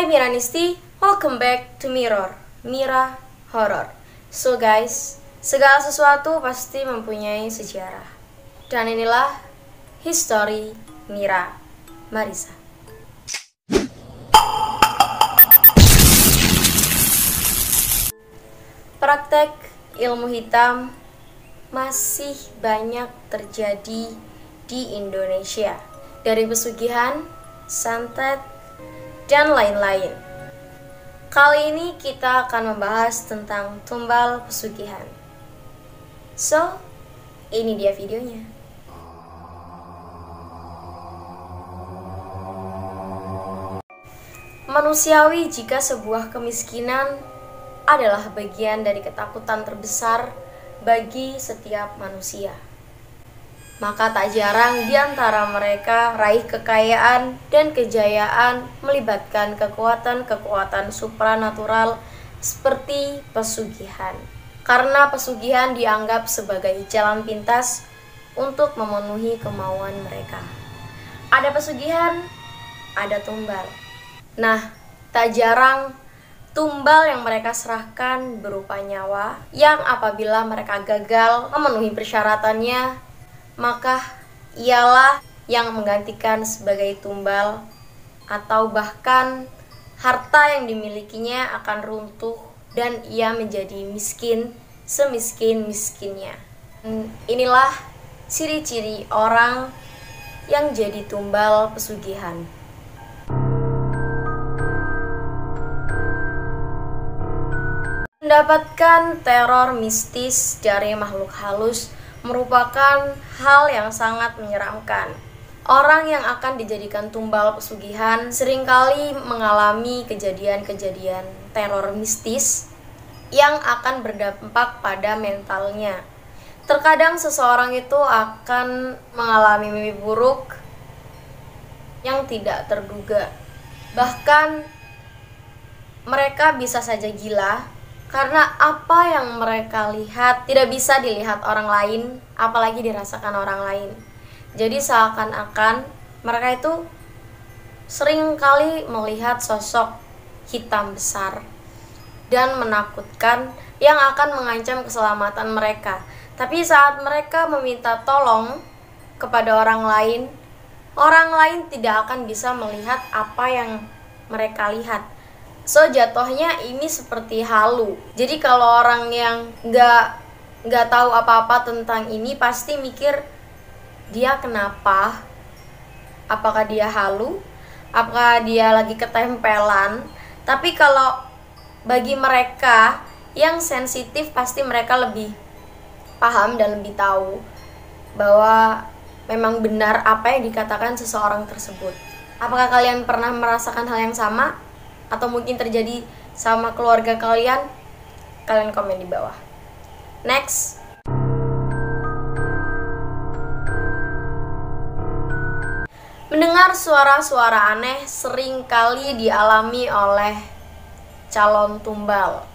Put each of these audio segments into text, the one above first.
Hai Miranisti, welcome back to Mira Horror. So guys, segala sesuatu pasti mempunyai sejarah. Dan inilah history Mira Marissa. Praktek ilmu hitam masih banyak terjadi di Indonesia, dari pesugihan, santet, dan lain-lain. Kali ini kita akan membahas tentang tumbal pesugihan. So, ini dia videonya. Manusiawi jika sebuah kemiskinan adalah bagian dari ketakutan terbesar bagi setiap manusia. Maka tak jarang di antara mereka raih kekayaan dan kejayaan melibatkan kekuatan-kekuatan supranatural seperti pesugihan. Karena pesugihan dianggap sebagai jalan pintas untuk memenuhi kemauan mereka. Ada pesugihan, ada tumbal. Nah, tak jarang tumbal yang mereka serahkan berupa nyawa yang apabila mereka gagal memenuhi persyaratannya, maka ialah yang menggantikan sebagai tumbal, atau bahkan harta yang dimilikinya akan runtuh dan ia menjadi miskin semiskin-miskinnya. Inilah ciri-ciri orang yang jadi tumbal pesugihan. Mendapatkan teror mistis dari makhluk halus merupakan hal yang sangat menyeramkan. Orang yang akan dijadikan tumbal pesugihan seringkali mengalami kejadian-kejadian teror mistis yang akan berdampak pada mentalnya. Terkadang seseorang itu akan mengalami mimpi buruk yang tidak terduga. Bahkan mereka bisa saja gila karena apa yang mereka lihat tidak bisa dilihat orang lain, apalagi dirasakan orang lain. Jadi seakan-akan mereka itu sering kali melihat sosok hitam besar dan menakutkan yang akan mengancam keselamatan mereka. Tapi saat mereka meminta tolong kepada orang lain tidak akan bisa melihat apa yang mereka lihat. So, jatuhnya ini seperti halu. Jadi kalau orang yang nggak tahu apa-apa tentang ini pasti mikir dia kenapa? Apakah dia halu? Apakah dia lagi ketempelan? Tapi kalau bagi mereka yang sensitif pasti mereka lebih paham dan lebih tahu bahwa memang benar apa yang dikatakan seseorang tersebut. Apakah kalian pernah merasakan hal yang sama? Atau mungkin terjadi sama keluarga kalian? Kalian komen di bawah. Next. Mendengar suara-suara aneh sering kali dialami oleh calon tumbal.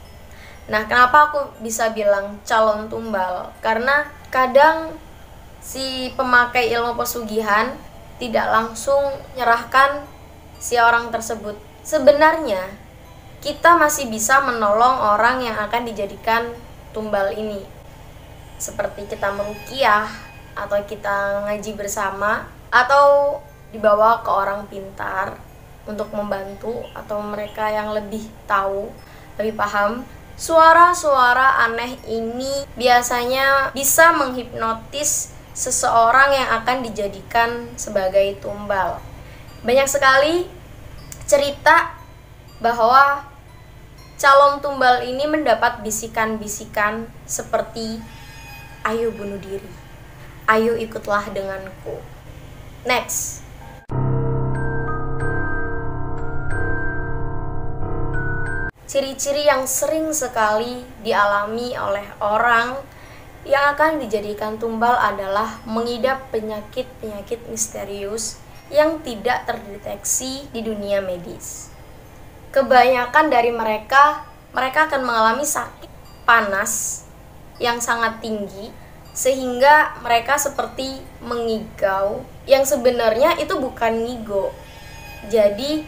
Nah, kenapa aku bisa bilang calon tumbal? Karena kadang si pemakai ilmu pesugihan tidak langsung menyerahkan si orang tersebut. Sebenarnya kita masih bisa menolong orang yang akan dijadikan tumbal ini, seperti kita meruqyah, atau kita ngaji bersama, atau dibawa ke orang pintar untuk membantu, atau mereka yang lebih tahu, lebih paham. Suara-suara aneh ini biasanya bisa menghipnotis seseorang yang akan dijadikan sebagai tumbal. Banyak sekali cerita bahwa calon tumbal ini mendapat bisikan-bisikan seperti ayo bunuh diri, ayo ikutlah denganku. Next. Ciri-ciri yang sering sekali dialami oleh orang yang akan dijadikan tumbal adalah mengidap penyakit-penyakit misterius yang tidak terdeteksi di dunia medis. Kebanyakan dari mereka akan mengalami sakit panas yang sangat tinggi sehingga mereka seperti mengigau, yang sebenarnya itu bukan ngigo. Jadi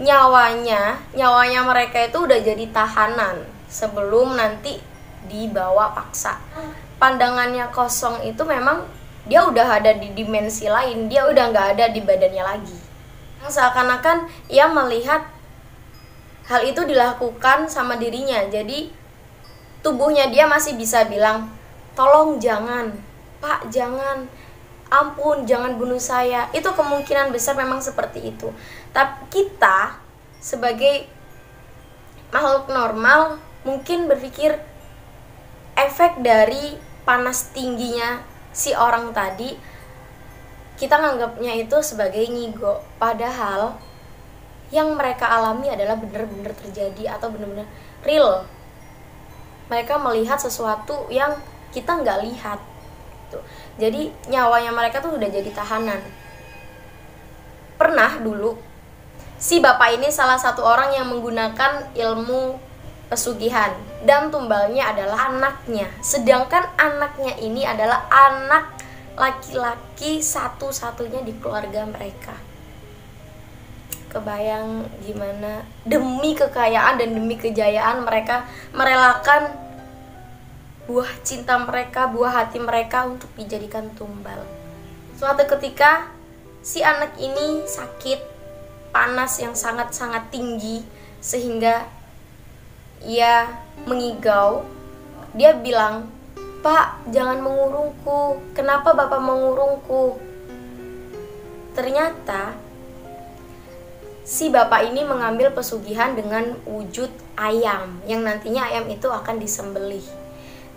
nyawanya mereka itu udah jadi tahanan sebelum nanti dibawa paksa. Pandangannya kosong itu memang dia udah ada di dimensi lain, dia udah nggak ada di badannya lagi. Seakan-akan ia melihat hal itu dilakukan sama dirinya, jadi tubuhnya dia masih bisa bilang, tolong jangan, Pak jangan, ampun jangan bunuh saya. Itu kemungkinan besar memang seperti itu. Tapi kita sebagai makhluk normal mungkin berpikir efek dari panas tingginya si orang tadi, kita nganggapnya itu sebagai ngigo, padahal yang mereka alami adalah benar-benar terjadi atau benar-benar real. Mereka melihat sesuatu yang kita nggak lihat tuh. Jadi nyawanya mereka tuh udah jadi tahanan. Pernah dulu si bapak ini salah satu orang yang menggunakan ilmu pesugihan dan tumbalnya adalah anaknya, sedangkan anaknya ini adalah anak laki-laki satu-satunya di keluarga mereka. Kebayang gimana demi kekayaan dan demi kejayaan mereka merelakan buah cinta mereka, buah hati mereka untuk dijadikan tumbal. Suatu ketika si anak ini sakit, panas yang sangat-sangat tinggi sehingga ia mengigau. Dia bilang, "Pak, jangan mengurungku. Kenapa Bapak mengurungku?" Ternyata si bapak ini mengambil pesugihan dengan wujud ayam, yang nantinya ayam itu akan disembelih.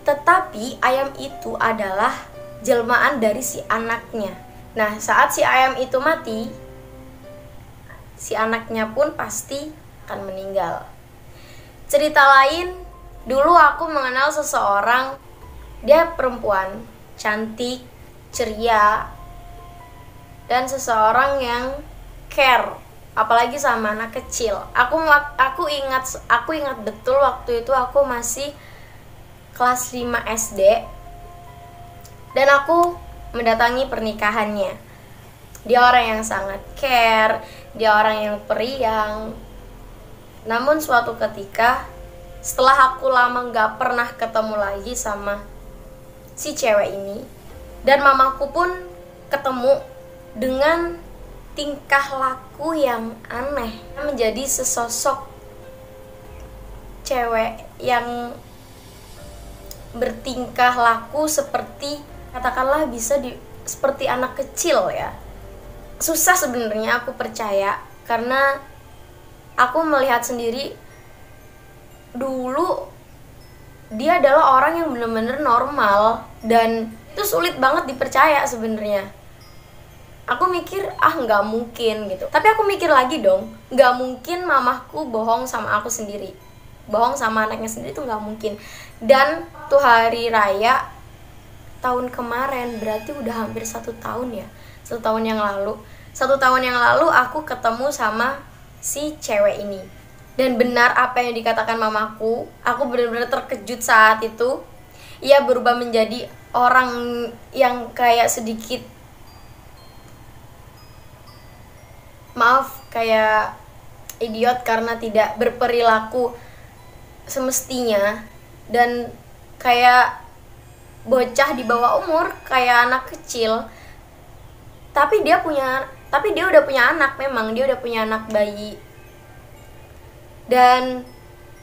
Tetapi ayam itu adalah jelmaan dari si anaknya. Nah, saat si ayam itu mati, si anaknya pun pasti akan meninggal. Cerita lain, dulu aku mengenal seseorang, dia perempuan, cantik, ceria, dan seseorang yang care, apalagi sama anak kecil. Aku ingat betul waktu itu aku masih kelas 5 SD dan aku mendatangi pernikahannya. Dia orang yang sangat care, dia orang yang periang. Namun suatu ketika setelah aku lama gak pernah ketemu lagi sama si cewek ini, dan mamaku pun ketemu dengan tingkah laku yang aneh, menjadi sesosok cewek yang bertingkah laku seperti, katakanlah bisa seperti anak kecil ya. Susah sebenarnya aku percaya, karena aku melihat sendiri dulu dia adalah orang yang benar-benar normal dan itu sulit banget dipercaya sebenarnya. Aku mikir, nggak mungkin gitu. Tapi aku mikir lagi dong, nggak mungkin mamahku bohong sama aku sendiri, bohong sama anaknya sendiri, itu nggak mungkin. Dan tuh hari raya tahun kemarin, berarti udah hampir 1 tahun ya, 1 tahun yang lalu. 1 tahun yang lalu aku ketemu sama si cewek ini. Dan benar apa yang dikatakan mamaku, aku benar-benar terkejut saat itu. Ia berubah menjadi orang yang kayak sedikit, maaf, kayak idiot karena tidak berperilaku semestinya, dan kayak bocah di bawah umur, kayak anak kecil. Tapi dia udah punya anak, memang dia udah punya anak bayi. Dan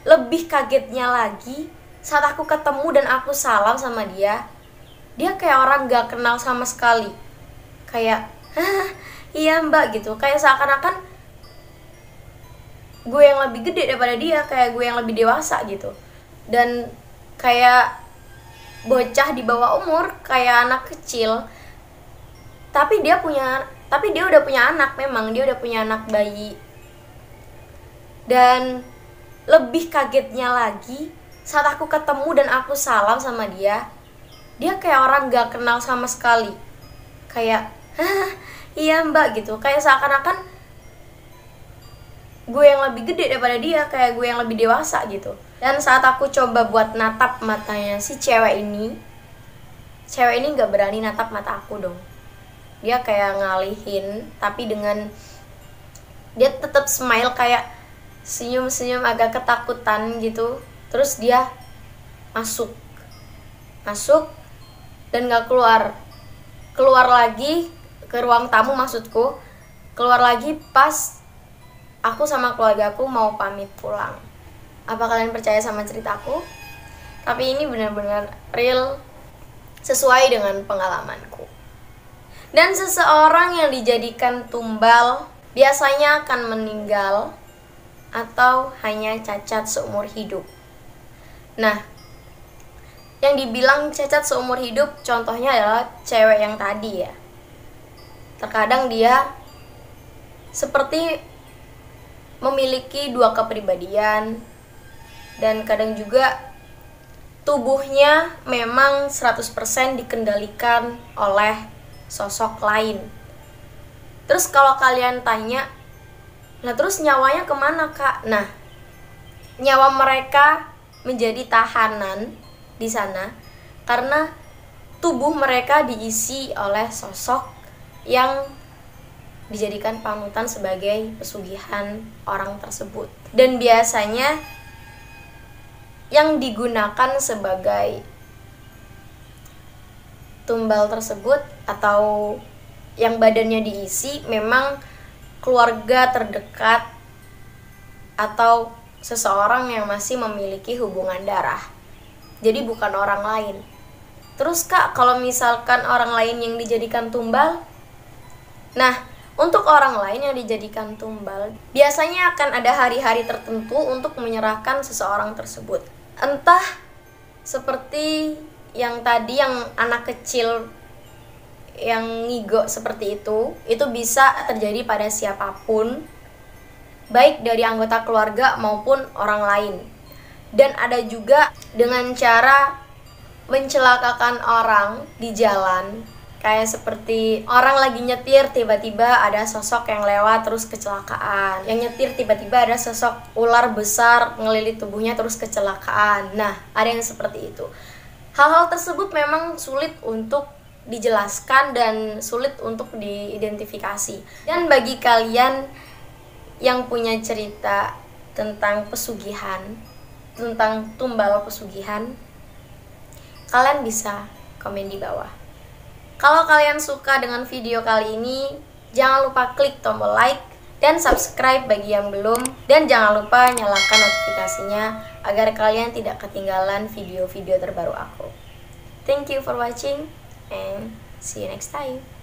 lebih kagetnya lagi, saat aku ketemu dan aku salam sama dia kayak orang gak kenal sama sekali. Kayak, iya mbak gitu, kayak seakan-akan gue yang lebih gede daripada dia, kayak gue yang lebih dewasa gitu. Dan kayak bocah di bawah umur, kayak anak kecil. Tapi dia udah punya anak, memang dia udah punya anak bayi. Dan lebih kagetnya lagi, saat aku ketemu dan aku salam sama dia kayak orang gak kenal sama sekali. Kayak, iya mbak gitu, kayak seakan-akan gue yang lebih gede daripada dia, kayak gue yang lebih dewasa gitu. Dan saat aku coba buat natap matanya si cewek ini gak berani natap mata aku dong. Dia kayak ngalihin, tapi dengan dia tetap smile, kayak senyum-senyum agak ketakutan gitu. Terus dia masuk dan gak keluar lagi ke ruang tamu, maksudku keluar lagi pas aku sama keluargaku mau pamit pulang. Apa kalian percaya sama ceritaku? Tapi ini benar-benar real, sesuai dengan pengalamanku. Dan seseorang yang dijadikan tumbal biasanya akan meninggal atau hanya cacat seumur hidup. Nah, yang dibilang cacat seumur hidup contohnya adalah cewek yang tadi ya. Terkadang dia seperti memiliki dua kepribadian, dan kadang juga tubuhnya memang 100% dikendalikan oleh sosok lain. Terus kalau kalian tanya, nah terus nyawanya kemana kak? Nah, nyawa mereka menjadi tahanan di sana karena tubuh mereka diisi oleh sosok yang dijadikan panutan sebagai pesugihan orang tersebut. Dan biasanya yang digunakan sebagai tumbal tersebut atau yang badannya diisi memang keluarga terdekat atau seseorang yang masih memiliki hubungan darah. Jadi bukan orang lain. Terus kak, kalau misalkan orang lain yang dijadikan tumbal, nah untuk orang lain yang dijadikan tumbal biasanya akan ada hari-hari tertentu untuk menyerahkan seseorang tersebut. Entah seperti yang tadi, yang anak kecil yang ngigo seperti itu bisa terjadi pada siapapun, baik dari anggota keluarga maupun orang lain. Dan ada juga dengan cara mencelakakan orang di jalan, kayak seperti orang lagi nyetir tiba-tiba ada sosok yang lewat terus kecelakaan, yang nyetir tiba-tiba ada sosok ular besar ngelilit tubuhnya terus kecelakaan. Nah, ada yang seperti itu. Hal-hal tersebut memang sulit untuk dijelaskan dan sulit untuk diidentifikasi. Dan bagi kalian yang punya cerita tentang pesugihan, tentang tumbal pesugihan, kalian bisa komen di bawah. Kalau kalian suka dengan video kali ini, jangan lupa klik tombol like dan subscribe bagi yang belum, dan jangan lupa nyalakan notifikasinya agar kalian tidak ketinggalan video-video terbaru aku. Thank you for watching and see you next time.